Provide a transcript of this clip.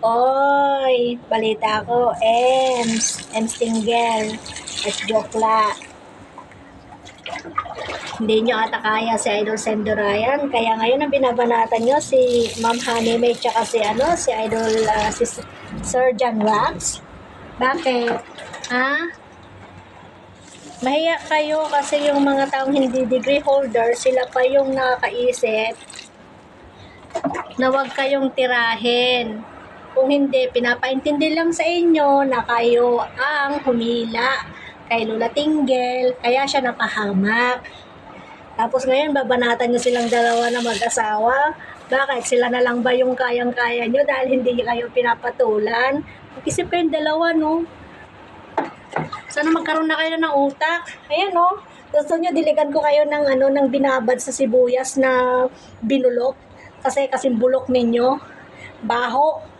Oy, balita ko, Ems Tinggel, at Jokla. Hindi nyo ata kaya si Idol Sendo Ryan, kaya ngayon ang binabanatan nyo si Ma'am Honey May tsaka si Idol si Sir John Wax. Bakit? Ha? Mahiya kayo kasi yung mga taong hindi degree holder, sila pa yung nakakaisip na huwag kayong tirahin. Kung hindi, pinapaintindi lang sa inyo na kayo ang humila kay Lola Tinggel, kaya siya napahamak. Tapos ngayon, babanatan nyo silang dalawa na mag-asawa. Bakit? Sila na lang ba yung kayang-kaya nyo dahil hindi kayo pinapatulan? Mag-isip kayong dalawa, no? Sana magkaroon na kayo ng utak. Ayan, no? Gusto nyo, diligan ko kayo ng binabad sa sibuyas na binulok. Kasi bulok ninyo. Baho.